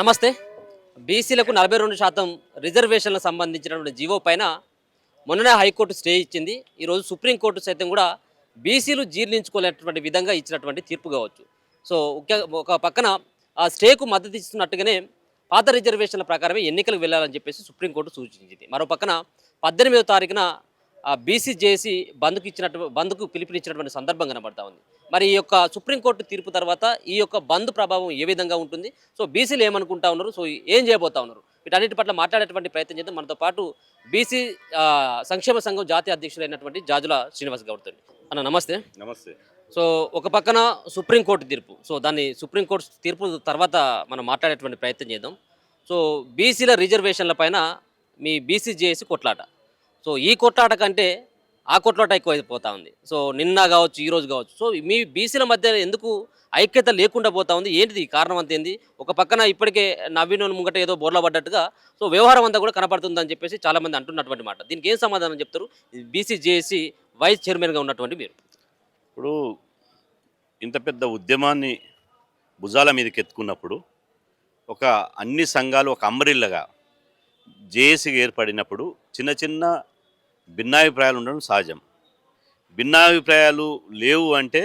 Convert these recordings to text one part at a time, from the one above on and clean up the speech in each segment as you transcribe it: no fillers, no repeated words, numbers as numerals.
నమస్తే. బీసీలకు 42% రిజర్వేషన్లకు సంబంధించినటువంటి జీవో పైన మొన్ననే హైకోర్టు స్టే ఇచ్చింది. ఈరోజు సుప్రీంకోర్టు సైతం కూడా బీసీలు జీర్ణించుకోలేనటువంటి విధంగా ఇచ్చినటువంటి తీర్పు కావచ్చు. సో ఒక పక్కన ఆ స్టేకు మద్దతు ఇస్తున్నట్టుగానే పాత రిజర్వేషన్ల ప్రకారమే ఎన్నికలకు వెళ్ళాలని చెప్పేసి సుప్రీంకోర్టు సూచించింది. మరో పక్కన 18వ తారీఖున బీసీ జేఏసీ బంద్కు పిలుపునిచ్చినటువంటి సందర్భం కనబడతా ఉంది. మరి ఈ యొక్క సుప్రీంకోర్టు తీర్పు తర్వాత ఈ యొక్క బంద్ ప్రభావం ఏ విధంగా ఉంటుంది? సో బీసీలు ఏమనుకుంటా ఉన్నారు? సో ఏం చేయబోతా ఉన్నారు? వీటన్నిటి పట్ల మాట్లాడేటువంటి ప్రయత్నం చేద్దాం. మనతో పాటు బీసీ సంక్షేమ సంఘం జాతీయ అధ్యక్షులైనటువంటి జాజుల శ్రీనివాస్ గౌడ్తో. అన్న నమస్తే. నమస్తే. సో ఒక పక్కన సుప్రీంకోర్టు తీర్పు, సో దాన్ని సుప్రీంకోర్టు తీర్పు తర్వాత మనం మాట్లాడేటువంటి ప్రయత్నం చేద్దాం. సో బీసీల రిజర్వేషన్ల పైన మీ బీసీ జేఏసీ కొట్లాట. సో ఈ కొట్లాట కంటే ఆ కొట్లాట ఎక్కువైపోతూ ఉంది. సో నిన్న కావచ్చు, ఈరోజు కావచ్చు. సో మీ బీసీల మధ్య ఎందుకు ఐక్యత లేకుండా పోతా ఉంది? ఏంటిది కారణం అంత ఏంది? ఒక పక్కన ఇప్పటికే నవీన్ ముంగట ఏదో బోర్లా పడ్డట్టుగా సో వ్యవహారం అంతా కూడా కనపడుతుందని చెప్పేసి చాలామంది అంటున్నటువంటి మాట. దీనికి ఏం సమాధానం చెప్తారు? బీసీ జేఏసీ వైస్ చైర్మన్గా ఉన్నటువంటి మీరు. ఇప్పుడు ఇంత పెద్ద ఉద్యమాన్ని భుజాల మీదకి ఎత్తుకున్నప్పుడు ఒక అన్ని సంఘాలు ఒక అంబరిల్లగా జేఏసీగా ఏర్పడినప్పుడు చిన్న చిన్న భిన్నాభిప్రాయాలు ఉండడం సహజం. భిన్నాభిప్రాయాలు లేవు అంటే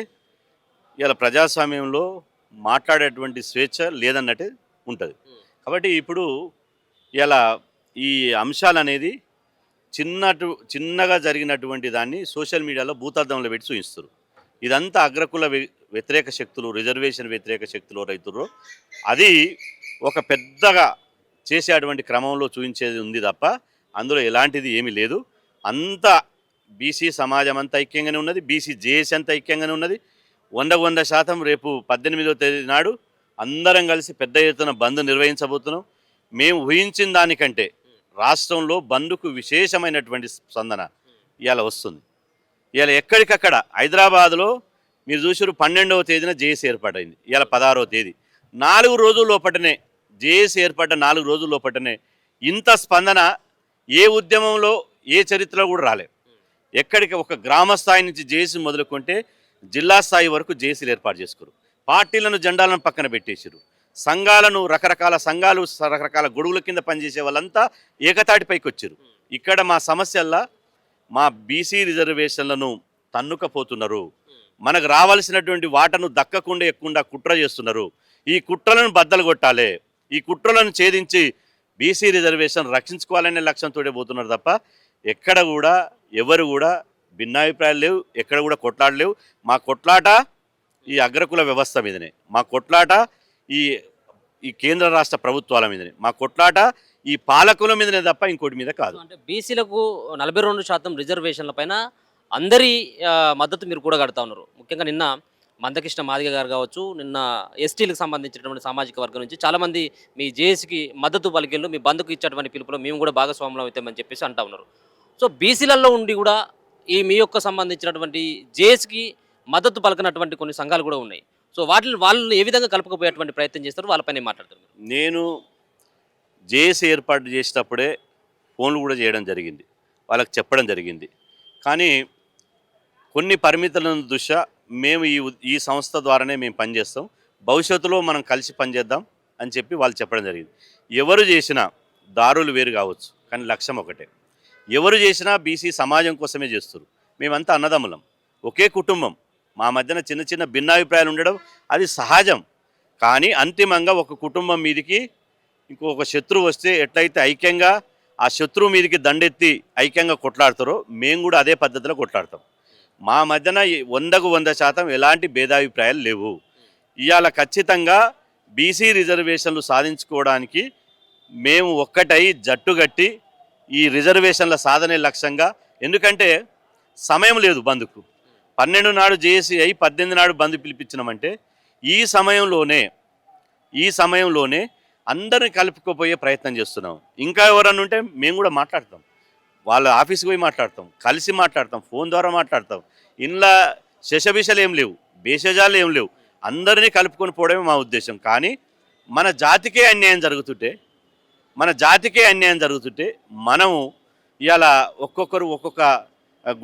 ఇలా ప్రజాస్వామ్యంలో మాట్లాడేటువంటి స్వేచ్ఛ లేదన్నట్టే ఉంటుంది. కాబట్టి ఇప్పుడు ఇలా ఈ అంశాలు అనేది చిన్నగా జరిగినటువంటి దాన్ని సోషల్ మీడియాలో భూతార్థంలో పెట్టి చూపిస్తారు. ఇదంతా అగ్రకుల వ్యతిరేక శక్తులు, రిజర్వేషన్ వ్యతిరేక శక్తులు రైతులు అది ఒక పెద్దగా చేసేటువంటి క్రమంలో చూపించేది ఉంది తప్ప అందులో ఎలాంటిది ఏమీ లేదు. అంతా బీసీ సమాజం అంతా ఐక్యంగానే ఉన్నది, బీసీ జేఏసీ అంతా ఐక్యంగానే ఉన్నది. 100% రేపు 18వ తేదీ నాడు అందరం కలిసి పెద్ద ఎత్తున బంద్ నిర్వహించబోతున్నాం. మేము ఊహించిన దానికంటే రాష్ట్రంలో బంద్కు విశేషమైనటువంటి స్పందన ఇవాళ వస్తుంది. ఇవాళ ఎక్కడికక్కడ హైదరాబాద్లో మీరు చూసారు 12వ తేదీన జేఏసీ ఏర్పాటైంది. ఇవాళ 16వ తేదీ. 4 రోజుల లోపటనే జేఏసీ ఏర్పడ్డ 4 రోజుల లోపటనే ఇంత స్పందన ఏ ఉద్యమంలో ఏ చరిత్రలో కూడా రాలేదు. ఎక్కడికి ఒక గ్రామ స్థాయి నుంచి జేఏసీ మొదలుకుంటే జిల్లా స్థాయి వరకు జేఏసీలు ఏర్పాటు చేసుకురు. పార్టీలను జెండాలను పక్కన పెట్టేసారు. సంఘాలను రకరకాల గొడుగుల కింద పనిచేసే వాళ్ళంతా ఏకతాటిపైకి వచ్చారు. ఇక్కడ మా సమస్యల్లా మా బీసీ రిజర్వేషన్లను తన్నుకపోతున్నారు. మనకు రావాల్సినటువంటి వాటను దక్కకుండా ఎక్కువ కుట్ర చేస్తున్నారు. ఈ కుట్రలను బద్దలు కొట్టాలి, ఈ కుట్రలను ఛేదించి బీసీ రిజర్వేషన్ రక్షించుకోవాలనే లక్ష్యంతో పోతున్నారు తప్ప ఎక్కడ కూడా ఎవరు కూడా భిన్నాభిప్రాయాలు లేవు, ఎక్కడ కూడా కొట్లాడలేవు. మా కొట్లాట ఈ అగ్రకుల వ్యవస్థ మీదనే, మా కొట్లాట ఈ కేంద్ర రాష్ట్ర ప్రభుత్వాల మీదనే, మా కొట్లాట ఈ పాలకుల మీదనే తప్ప ఇంకోటి మీద కాదు. అంటే బీసీలకు 42% రిజర్వేషన్ల పైన అందరి మద్దతు మీరు కూడా కడతా ఉన్నారు. ముఖ్యంగా నిన్న మందకృష్ణ మాదిగ గారు కావచ్చు, నిన్న ఎస్టీలకు సంబంధించినటువంటి సామాజిక వర్గం నుంచి చాలామంది మీ జేఏసీకి మద్దతు పలికిళ్ళు, మీ బంధుకు ఇచ్చేటువంటి పిలుపులో మేము కూడా భాగస్వామ్యం అవుతామని చెప్పేసి అంటా ఉన్నారు. సో బీసీలలో ఉండి కూడా ఈ మీ యొక్క సంబంధించినటువంటి జేఏసీకి మద్దతు పలకనటువంటి కొన్ని సంఘాలు కూడా ఉన్నాయి. సో వాళ్ళని ఏ విధంగా కలుపుకపోయేటువంటి ప్రయత్నం చేస్తారు? వాళ్ళపైన మాట్లాడతారు. నేను జేఏసీ ఏర్పాటు చేసేటప్పుడే ఫోన్లు కూడా చేయడం జరిగింది, వాళ్ళకి చెప్పడం జరిగింది. కానీ కొన్ని పరిమితులను దృష్ట్యా మేము ఈ సంస్థ ద్వారానే మేము పనిచేస్తాం, భవిష్యత్తులో మనం కలిసి పనిచేద్దాం అని చెప్పి వాళ్ళు చెప్పడం జరిగింది. ఎవరు చేసినా దారులు వేరు కావచ్చు, కానీ లక్ష్యం ఒకటే. ఎవరు చేసినా బీసీ సమాజం కోసమే చేస్తారు. మేమంతా అన్నదమ్ములం, ఒకే కుటుంబం. మా మధ్యన చిన్న చిన్న భిన్నాభిప్రాయాలు ఉండడం అది సహజం. కానీ అంతిమంగా ఒక కుటుంబం మీదికి ఇంకొక శత్రువు వస్తే ఎట్లయితే ఐక్యంగా ఆ శత్రువు మీదికి దండెత్తి ఐక్యంగా కొట్లాడతారో మేము కూడా అదే పద్ధతిలో కొట్లాడతాం. మా మధ్యన 100% ఎలాంటి భేదాభిప్రాయాలు లేవు. ఇవాళ ఖచ్చితంగా బీసీ రిజర్వేషన్లు సాధించుకోవడానికి మేము ఒక్కటై జట్టుగట్టి ఈ రిజర్వేషన్ల సాధనే లక్ష్యంగా, ఎందుకంటే సమయం లేదు బంద్కు. 12 నాడు జేఏసీ అయి 18 నాడు బంద్ పిలిపించినామంటే ఈ సమయంలోనే అందరిని కలుపుకోపోయే ప్రయత్నం చేస్తున్నాం. ఇంకా ఎవరన్నా ఉంటే మేము కూడా మాట్లాడతాం, వాళ్ళ ఆఫీస్కి పోయి మాట్లాడతాం, కలిసి మాట్లాడతాం, ఫోన్ ద్వారా మాట్లాడతాం. ఇంట్లో శశభిషలు ఏం లేవు, భేషజాలు ఏం లేవు, అందరినీ కలుపుకొని పోవడమే మా ఉద్దేశం. కానీ మన జాతికే అన్యాయం జరుగుతుంటే మనము ఇలా ఒక్కొక్కరు ఒక్కొక్క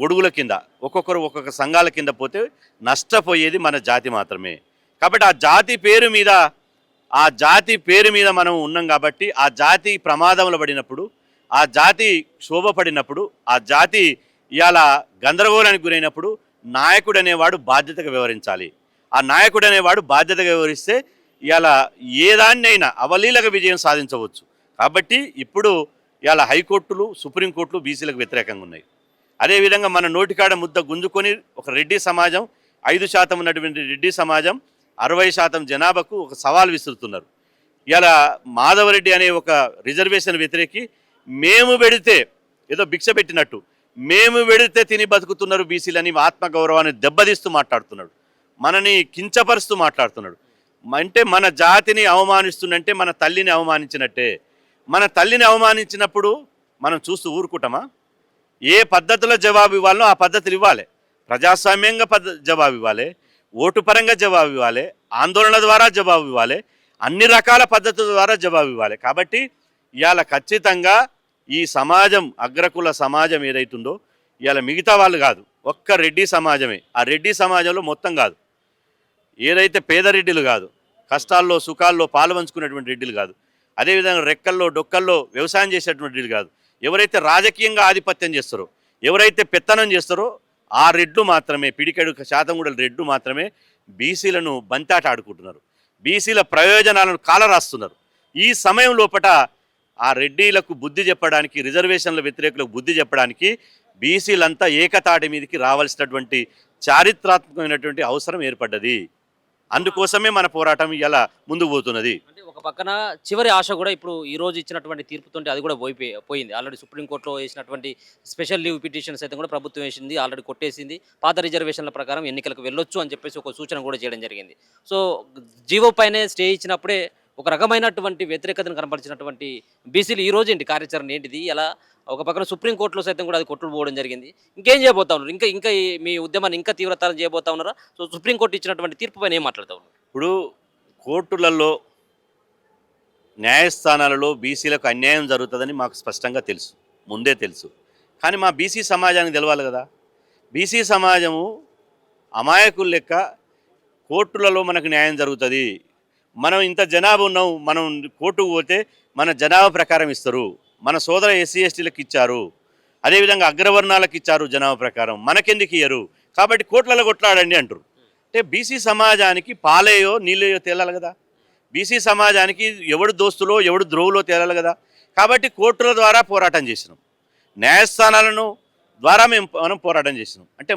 గొడుగుల కింద, ఒక్కొక్క సంఘాల కింద పోతే నష్టపోయేది మన జాతి మాత్రమే. కాబట్టి ఆ జాతి పేరు మీద ఆ జాతి పేరు మీద మనం ఉన్నాం కాబట్టి ఆ జాతి ప్రమాదంలో పడినప్పుడు, ఆ జాతి క్షోభపడినప్పుడు, ఆ జాతి ఇవాళ గందరగోళానికి గురైనప్పుడు నాయకుడు అనేవాడు బాధ్యతగా వ్యవహరించాలి. ఆ నాయకుడు అనేవాడు బాధ్యతగా వ్యవహరిస్తే ఇవాళ ఏ దాన్నైనా అవలీలగా విజయం సాధించవచ్చు. కాబట్టి ఇప్పుడు ఇవాళ హైకోర్టులు, సుప్రీంకోర్టులు బీసీలకు వ్యతిరేకంగా ఉన్నాయి. అదేవిధంగా మన నోటికాడ ముద్ద గుంజుకొని ఒక రెడ్డి సమాజం 5% ఉన్నటువంటి రెడ్డి సమాజం 60% జనాభాకు ఒక సవాల్ విసురుతున్నారు. ఇలా మాధవరెడ్డి అనే ఒక రిజర్వేషన్ వ్యతిరేకి మేము పెడితే ఏదో భిక్ష పెట్టినట్టు మేము పెడితే తిని బతుకుతున్నారు బీసీలని ఆత్మగౌరవాన్ని దెబ్బతీస్తూ మాట్లాడుతున్నాడు. మనని కించపరుస్తూ మాట్లాడుతున్నాడు. అంటే మన జాతిని అవమానిస్తుందంటే మన తల్లిని అవమానించినట్టే. మన తల్లిని అవమానించినప్పుడు మనం చూస్తూ ఊరుకుంటామా? ఏ పద్ధతిలో జవాబు ఇవ్వాలో ఆ పద్ధతులు ఇవ్వాలి. ప్రజాస్వామ్యంగా జవాబు ఇవ్వాలి, ఓటు పరంగా జవాబు ఇవ్వాలి, ఆందోళన ద్వారా జవాబు ఇవ్వాలి, అన్ని రకాల పద్ధతుల ద్వారా జవాబు ఇవ్వాలి. కాబట్టి ఇవాళ ఖచ్చితంగా ఈ సమాజం, అగ్రకుల సమాజం ఏదైతుందో ఇవాళ మిగతా వాళ్ళు కాదు, ఒక్క రెడ్డి సమాజమే. ఆ రెడ్డి సమాజంలో మొత్తం కాదు, ఏదైతే పేద రెడ్డిలు కాదు, కష్టాల్లో సుఖాల్లో పాలుపంచుకునేటువంటి రెడ్డిలు కాదు, అదేవిధంగా రెక్కల్లో డొక్కల్లో వ్యవసాయం చేసేటువంటి రెడ్డిలు కాదు, ఎవరైతే రాజకీయంగా ఆధిపత్యం చేస్తారో, ఎవరైతే పెత్తనం చేస్తారో ఆ రెడ్లు మాత్రమే, పిడికెడు శాతం కూడా రెడ్లు మాత్రమే బీసీలను బంతాట ఆడుకుంటున్నారు, బీసీల ప్రయోజనాలను కాలరాస్తున్నారు. ఈ సమయం లోపట ఆ రెడ్డిలకు బుద్ధి చెప్పడానికి, రిజర్వేషన్ల వ్యతిరేకులకు బుద్ధి చెప్పడానికి బీసీలంతా ఏకతాటి మీదకి రావాల్సినటువంటి చారిత్రాత్మకమైనటువంటి అవసరం ఏర్పడ్డది. అందుకోసమే మన పోరాటం ఇలా ముందుకు పోతున్నది. అంటే ఒక పక్కన చివరి ఆశ కూడా ఇప్పుడు ఈ రోజు ఇచ్చినటువంటి తీర్పుతో అది కూడా పోయింది. ఆల్రెడీ సుప్రీంకోర్టులో వేసినటువంటి స్పెషల్ లీవ్ పిటిషన్స్ అయితే కూడా ప్రభుత్వం వేసింది, ఆల్రెడీ కొట్టేసింది. పాత రిజర్వేషన్ల ప్రకారం ఎన్నికలకు వెళ్ళొచ్చు అని చెప్పేసి ఒక సూచన కూడా చేయడం జరిగింది. సో జీవో పైనే స్టే ఇచ్చినప్పుడే ఒక రకమైనటువంటి వ్యతిరేకతను కనపరిచినటువంటి బీసీలు ఈ రోజు ఏంటి కార్యాచరణ ఏంటిది? ఎలా ఒక పక్కన సుప్రీంకోర్టులో సైతం కూడా అది కొట్టుకుపోవడం జరిగింది. ఇంకేం చేయబోతా ఉన్నారు? ఇంకా మీ ఉద్యమాన్ని ఇంకా తీవ్రతరం చేయబోతా ఉన్నారా? సో సుప్రీంకోర్టు ఇచ్చినటువంటి తీర్పు పైన ఏం మాట్లాడుతూ ఉన్నారు? ఇప్పుడు కోర్టులలో, న్యాయస్థానాలలో బీసీలకు అన్యాయం జరుగుతుందని మాకు స్పష్టంగా తెలుసు, ముందే తెలుసు. కానీ మా బీసీ సమాజానికి తెలవాలి కదా. బీసీ సమాజము అమాయకుల లెక్క కోర్టులలో మనకు న్యాయం జరుగుతుంది, మనం ఇంత జనాభా ఉన్నాం, మనం కోర్టుకు పోతే మన జనాభా ప్రకారం ఇస్తారు, మన సోదర ఎస్సీ ఎస్టీలకు ఇచ్చారు, అదేవిధంగా అగ్రవర్ణాలకు ఇచ్చారు జనాభా ప్రకారం, మనకెందుకు ఇయ్యరు, కాబట్టి కోర్టులలో కొట్లాడండి అంటారు. అంటే బీసీ సమాజానికి పాలేయో నీళ్ళయో తేలాలి కదా. బీసీ సమాజానికి ఎవడు దోస్తులో ఎవడు ద్రోవులో తేలాలి కదా. కాబట్టి కోర్టుల ద్వారా పోరాటం చేసినాం, న్యాయస్థానాలను ద్వారా మనం పోరాటం చేసినాం. అంటే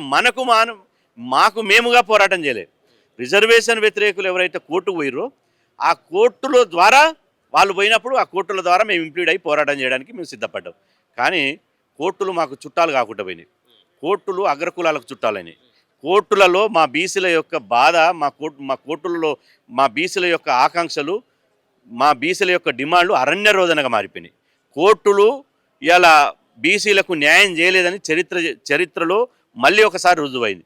మాకు మేముగా పోరాటం చేయలేదు. రిజర్వేషన్ వ్యతిరేకులు ఎవరైతే కోర్టుకు పోయిరో ఆ కోర్టుల ద్వారా వాళ్ళు పోయినప్పుడు ఆ కోర్టుల ద్వారా మేము ఇంప్లీడ్ అయ్యి పోరాటం చేయడానికి మేము సిద్ధపడ్డాం. కానీ కోర్టులు మాకు చుట్టాలు కాకుండా పోయినాయి, కోర్టులు అగ్రకులాలకు చుట్టాలైనాయి. కోర్టులలో మా బీసీల యొక్క బాధ, మా కోర్టులలో మా బీసీల యొక్క ఆకాంక్షలు, మా బీసీల యొక్క డిమాండ్లు అరణ్య రోదనగా మారిపోయినాయి. కోర్టులు ఇలా బీసీలకు న్యాయం చేయలేదని చరిత్రలో మళ్ళీ ఒకసారి రుజువైంది.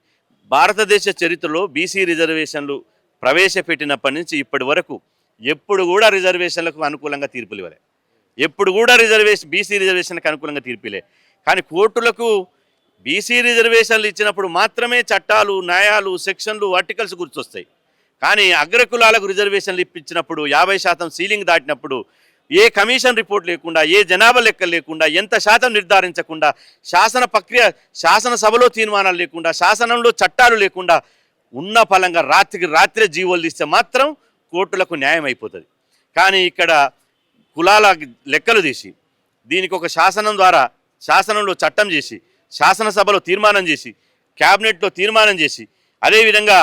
భారతదేశ చరిత్రలో బీసీ రిజర్వేషన్లు ప్రవేశపెట్టినప్పటి నుంచి ఇప్పటి వరకు ఎప్పుడు కూడా రిజర్వేషన్లకు అనుకూలంగా తీర్పులు ఇవ్వలే, ఎప్పుడు కూడా బీసీ రిజర్వేషన్లకు అనుకూలంగా తీర్పులే. కానీ కోర్టులకు బీసీ రిజర్వేషన్లు ఇచ్చినప్పుడు మాత్రమే చట్టాలు, న్యాయాలు, సెక్షన్లు, ఆర్టికల్స్ గుర్తొస్తాయి. కానీ అగ్రకులాలకు రిజర్వేషన్లు ఇప్పించినప్పుడు 50% సీలింగ్ దాటినప్పుడు ఏ కమిషన్ రిపోర్ట్ లేకుండా, ఏ జనాభా లెక్కలు లేకుండా, ఎంత శాతం నిర్ధారించకుండా, శాసనసభలో తీర్మానాలు లేకుండా, శాసనంలో చట్టాలు లేకుండా ఉన్న ఫలంగా రాత్రికి రాత్రే జీవోలు తీస్తే మాత్రం కోర్టులకు న్యాయం అయిపోతుంది. కానీ ఇక్కడ కులాల లెక్కలు తీసి దీనికి ఒక శాసనం ద్వారా, శాసనంలో చట్టం చేసి, శాసనసభలో తీర్మానం చేసి, క్యాబినెట్లో తీర్మానం చేసి, అదేవిధంగా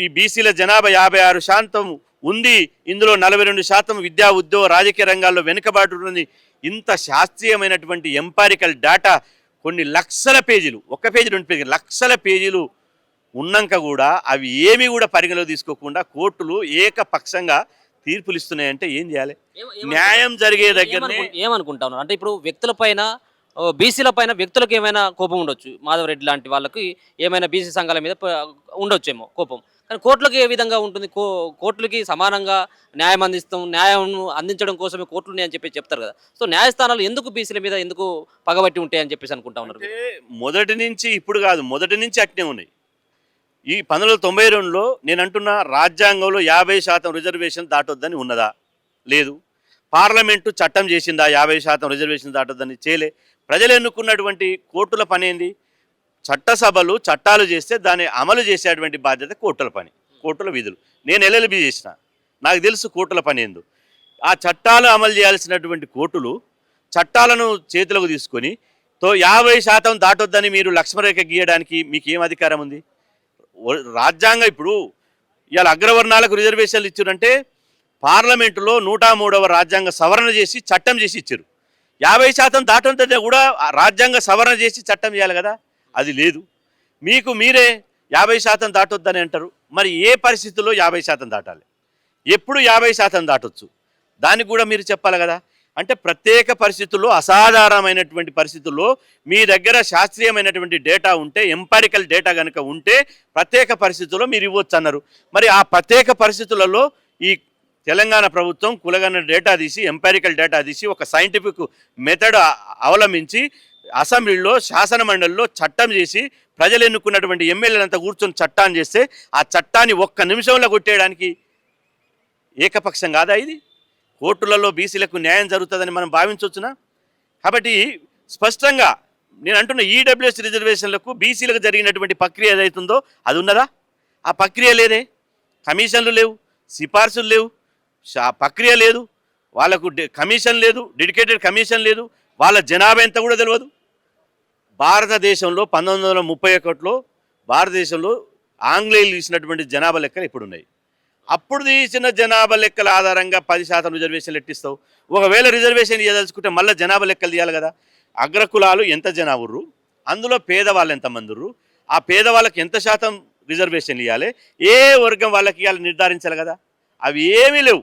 ఈ బీసీల జనాభా 56% ఉంది, ఇందులో 42% విద్యా, ఉద్యోగ, రాజకీయ రంగాల్లో వెనుకబాటు ఉంది. ఇంత శాస్త్రీయమైనటువంటి ఎంపారికల్ డేటా కొన్ని లక్షల పేజీలు, ఒక పేజీ 2 పేజీలు, లక్షల పేజీలు ఉన్నాక కూడా అవి ఏమీ కూడా పరిగణలో తీసుకోకుండా కోర్టులు ఏకపక్షంగా తీర్పులు ఇస్తున్నాయంటే ఏం చేయాలి? న్యాయం జరిగే దగ్గరనే ఏమనుకుంటా ఉన్నారు అంటే ఇప్పుడు వ్యక్తులపైన, బీసీల పైన వ్యక్తులకు ఏమైనా కోపం ఉండొచ్చు, మాధవరెడ్డి లాంటి వాళ్ళకి ఏమైనా బీసీ సంఘాల మీద ఉండొచ్చేమో కోపం. కానీ కోర్టులకు ఏ విధంగా ఉంటుంది? కోర్టులకి సమానంగా న్యాయం న్యాయం అందించడం కోసమే కోర్టులు అని చెప్పి చెప్తారు కదా. సో న్యాయస్థానాలు ఎందుకు బీసీల మీద ఎందుకు పగబట్టి ఉంటాయని చెప్పేసి అనుకుంటా ఉన్నారు? మొదటి నుంచి ఇప్పుడు కాదు, మొదటి నుంచి అట్నే ఉన్నాయి. ఈ 1992లో నేను అంటున్న రాజ్యాంగంలో 50% రిజర్వేషన్ దాటొద్దని ఉన్నదా? లేదు. పార్లమెంటు చట్టం చేసిందా 50% రిజర్వేషన్ దాటొద్దని? చేయలే. ప్రజలు ఎన్నుకున్నటువంటి కోర్టుల పని ఏంది? చట్టసభలు చట్టాలు చేస్తే దాన్ని అమలు చేసేటువంటి బాధ్యత కోర్టుల పని, కోర్టుల విధులు. నేను ఎల్ఎల్బి చేసిన, నాకు తెలుసు కోర్టుల పని ఏందో. ఆ చట్టాలు అమలు చేయాల్సినటువంటి కోర్టులు చట్టాలను చేతులకు తీసుకొని 50% దాటొద్దని మీరు లక్ష్మరేఖ గీయడానికి మీకు ఏం అధికారం ఉంది? రాజ్యాంగం ఇప్పుడు ఇవాళ అగ్రవర్ణాలకు రిజర్వేషన్లు ఇచ్చారంటే పార్లమెంటులో 103వ రాజ్యాంగ సవరణ చేసి చట్టం చేసి ఇచ్చారు. 50% దాటంతో కూడా రాజ్యాంగ సవరణ చేసి చట్టం చేయాలి కదా, అది లేదు. మీకు మీరే 50% దాటొద్దని అంటారు. మరి ఏ పరిస్థితుల్లో 50% దాటాలి, ఎప్పుడు 50% దాటొచ్చు, దానికి కూడా మీరు చెప్పాలి కదా. అంటే ప్రత్యేక పరిస్థితుల్లో, అసాధారణమైనటువంటి పరిస్థితుల్లో మీ దగ్గర శాస్త్రీయమైనటువంటి డేటా ఉంటే, ఎంపారికల్ డేటా కనుక ఉంటే ప్రత్యేక పరిస్థితుల్లో మీరు ఇవ్వచ్చు అన్నారు. మరి ఆ ప్రత్యేక పరిస్థితులలో ఈ తెలంగాణ ప్రభుత్వం కులగన్న డేటా తీసి, ఎంపారికల్ డేటా తీసి, ఒక సైంటిఫిక్ మెథడ్ అవలంబించి అసెంబ్లీలో శాసన మండలిలో చట్టం చేసి ప్రజలు ఎన్నుకున్నటువంటి ఎమ్మెల్యేలంతా కూర్చొని చట్టాన్ని చేస్తే ఆ చట్టాన్ని ఒక్క నిమిషంలో కొట్టేయడానికి ఏకపక్షం కాదా ఇది? కోర్టులలో బీసీలకు న్యాయం జరుగుతుందని మనం భావించవచ్చునా? కాబట్టి స్పష్టంగా నేను అంటున్న ఈడబ్ల్యూఎస్ రిజర్వేషన్లకు బీసీలకు జరిగినటువంటి ప్రక్రియ ఏదైతుందో అది ఉన్నదా? ఆ ప్రక్రియ లేదే. కమిషన్లు లేవు, సిఫార్సులు లేవు, ప్రక్రియ లేదు, వాళ్ళకు కమిషన్ లేదు, డెడికేటెడ్ కమిషన్ లేదు, వాళ్ళ జనాభా ఎంత కూడా తెలియదు. భారతదేశంలో 1931లో భారతదేశంలో ఆంగ్లేయులు తీసినటువంటి జనాభా లెక్కలు ఇప్పుడున్నాయి. అప్పుడు తీసిన జనాభా లెక్కల ఆధారంగా 10% రిజర్వేషన్లు ఎట్టిస్తావు? ఒకవేళ రిజర్వేషన్ ఇవ్వదలుచుకుంటే మళ్ళీ జనాభా లెక్కలు తీయాలి కదా. అగ్రకులాలు ఎంత జనాభా, అందులో పేదవాళ్ళు ఎంతమంది ఉర్రు, ఆ పేదవాళ్ళకి ఎంత శాతం రిజర్వేషన్లు ఇవ్వాలి, ఏ వర్గం వాళ్ళకి ఇవ్వాలి నిర్ధారించాలి కదా. అవి ఏమీ లేవు.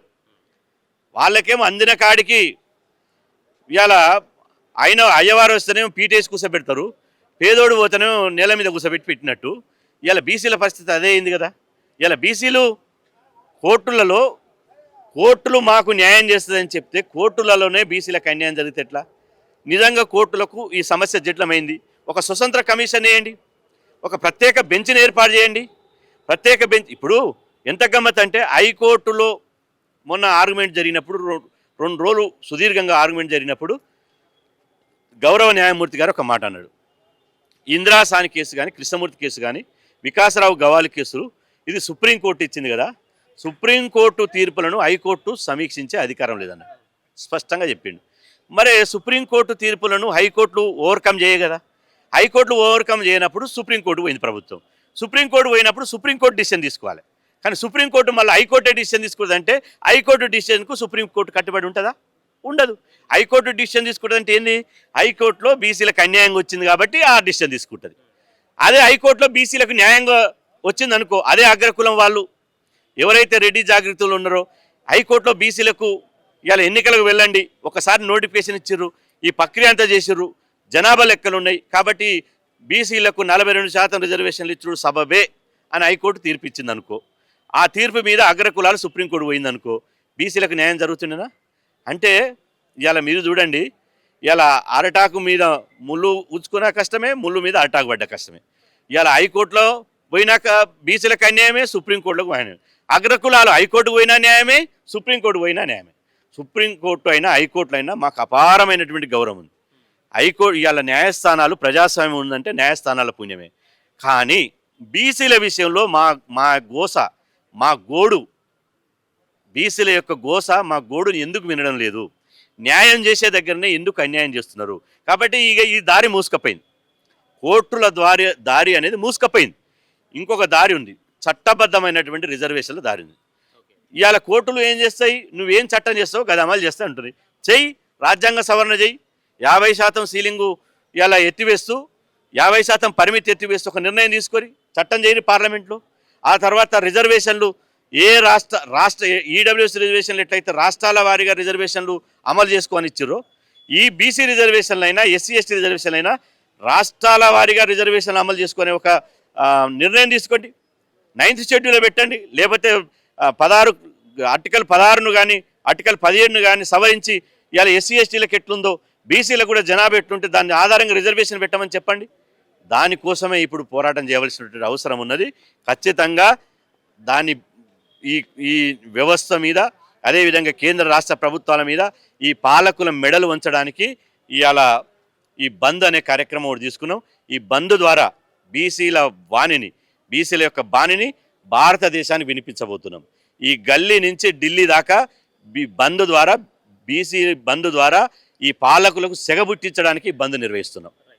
వాళ్ళకేమో అందిన కాడికి ఇవాళ అయ్యవారు వస్తేనేమో పీటేసి కూర్చోబెడతారు, పేదోడు పోతేనేమో నేల మీద కూర్చోబెట్టి పెట్టినట్టు. ఇవాళ బీసీల పరిస్థితి అదే అయింది కదా. ఇవాళ బీసీలు కోర్టులు మాకు న్యాయం చేస్తుందని చెప్తే కోర్టులలోనే బీసీలకు అన్యాయం జరిగితే ఎట్లా? నిజంగా కోర్టులకు ఈ సమస్య జటిలమైంది. ఒక స్వతంత్ర కమిషన్ వేయండి, ఒక ప్రత్యేక బెంచ్ని ఏర్పాటు చేయండి. ప్రత్యేక బెంచ్ ఇప్పుడు ఎంత గమ్మత్ అంటే హైకోర్టులో మొన్న ఆర్గ్యుమెంట్ జరిగినప్పుడు 2 రోజులు సుదీర్ఘంగా ఆర్గ్యుమెంట్ జరిగినప్పుడు గౌరవ న్యాయమూర్తి గారు ఒక మాట అన్నాడు. ఇందిరాసాని కేసు కానీ, కృష్ణమూర్తి కేసు కానీ, వికాసరావు గవాలి కేసులు ఇది సుప్రీంకోర్టు ఇచ్చింది కదా, సుప్రీంకోర్టు తీర్పులను హైకోర్టు సమీక్షించే అధికారం లేదన్న స్పష్టంగా చెప్పిండు. మరి సుప్రీంకోర్టు తీర్పులను హైకోర్టులు ఓవర్కమ్ చేయ కదా. హైకోర్టులు ఓవర్కమ్ చేయనప్పుడు సుప్రీంకోర్టు పోయింది ప్రభుత్వం. సుప్రీంకోర్టు పోయినప్పుడు సుప్రీంకోర్టు డిసిషన్ తీసుకోవాలి. కానీ సుప్రీంకోర్టు మళ్ళీ హైకోర్టు డిసిషన్ తీసుకుందంటే హైకోర్టు డిసిషన్కు సుప్రీంకోర్టు కట్టుబడి ఉంటుందా? ఉండదు. హైకోర్టు డిసిషన్ తీసుకుంటుందంటే ఏంది? హైకోర్టులో బీసీలకు అన్యాయంగా వచ్చింది కాబట్టి ఆ డిసిషన్ తీసుకుంటుంది. అదే హైకోర్టులో బీసీలకు న్యాయంగా వచ్చింది అనుకో, అదే అగ్రకులం వాళ్ళు ఎవరైతే రెడ్డి జాగృతులు ఉన్నారో హైకోర్టులో బీసీలకు ఇవాళ ఎన్నికలకు వెళ్ళండి, ఒకసారి నోటిఫికేషన్ ఇచ్చిర్రు, ఈ ప్రక్రియ అంతా చేసిర్రు, జనాభా లెక్కలు ఉన్నాయి కాబట్టి బీసీలకు 42% రిజర్వేషన్లు ఇచ్చుడు సబబే అని హైకోర్టు తీర్పు ఇచ్చింది అనుకో, ఆ తీర్పు మీద అగ్రకులాలు సుప్రీంకోర్టు పోయిందనుకో, బీసీలకు న్యాయం జరుగుతుండేనా? అంటే ఇవాళ మీరు చూడండి, ఇవాళ అరటాకు మీద ముళ్ళు ఉంచుకున్నా కష్టమే, ముళ్ళు మీద అరటాకు పడ్డ కష్టమే. ఇవాళ హైకోర్టులో పోయినాక బీసీలకు అన్యాయమే, సుప్రీంకోర్టులకు న్యాయమే. అగ్రకులాలు హైకోర్టు పోయినా న్యాయమే, సుప్రీంకోర్టు పోయినా న్యాయమే. సుప్రీంకోర్టు అయినా హైకోర్టులో అయినా మాకు అపారమైనటువంటి గౌరవం ఉంది. హైకోర్టు ఇవాళ న్యాయస్థానాలు ప్రజాస్వామ్యం ఉందంటే న్యాయస్థానాల పుణ్యమే. కానీ బీసీల విషయంలో మా గోస, మా గోడు, బీసీల యొక్క గోస, మా గోడుని ఎందుకు వినడం లేదు? న్యాయం చేసే దగ్గరనే ఎందుకు అన్యాయం చేస్తున్నారు? కాబట్టి ఈ దారి మూసుకపోయింది. కోర్టుల దారి అనేది మూసుకపోయింది. ఇంకొక దారి ఉంది, చట్టబద్ధమైనటువంటి రిజర్వేషన్ల దారి ఉంది. ఇవాళ కోర్టులు ఏం చేస్తాయి? నువ్వేం చట్టం చేస్తావు అది అమలు చేస్తా ఉంటుంది. చెయ్యి, రాజ్యాంగ సవరణ చెయ్యి, 50% సీలింగు ఇలా ఎత్తివేస్తూ 50% పరిమితి ఎత్తివేస్తూ ఒక నిర్ణయం తీసుకొని చట్టం చేయని పార్లమెంట్లో. ఆ తర్వాత రిజర్వేషన్లు ఏ రాష్ట్ర ఈడబ్ల్యూఎస్ రిజర్వేషన్లు ఎట్లయితే రాష్ట్రాల వారీగా రిజర్వేషన్లు అమలు చేసుకొని ఇచ్చారో, ఈ బీసీ రిజర్వేషన్లు అయినా ఎస్సీ ఎస్టీ రిజర్వేషన్లు అయినా రాష్ట్రాల వారీగా రిజర్వేషన్లు అమలు చేసుకునే ఒక నిర్ణయం తీసుకోండి. 9th షెడ్యూల్లో పెట్టండి, లేకపోతే ఆర్టికల్ 16ను కానీ ఆర్టికల్ 17ను కానీ సవరించి ఇవాళ ఎస్సీ ఎస్టీలకు ఎట్లుందో బీసీలకు కూడా జనాభా ఎట్లుంటే దాని ఆధారంగా రిజర్వేషన్ పెట్టమని చెప్పండి. దానికోసమే ఇప్పుడు పోరాటం చేయవలసినటువంటి అవసరం ఉన్నది. ఖచ్చితంగా దాని ఈ ఈ వ్యవస్థ మీద, అదేవిధంగా కేంద్ర రాష్ట్ర ప్రభుత్వాల మీద ఈ పాలకుల మెడలు వంచడానికి ఇవాళ ఈ బంద్ అనే కార్యక్రమం ఒకటి తీసుకున్నాం. ఈ బంద్ ద్వారా బీసీల యొక్క బాణిని భారతదేశానికి వినిపించబోతున్నాం. ఈ గల్లీ నుంచి ఢిల్లీ దాకా బీసీ బంద్ ద్వారా ఈ పాలకులకు సెగబుట్టించడానికి బంద్ నిర్వహిస్తున్నాం.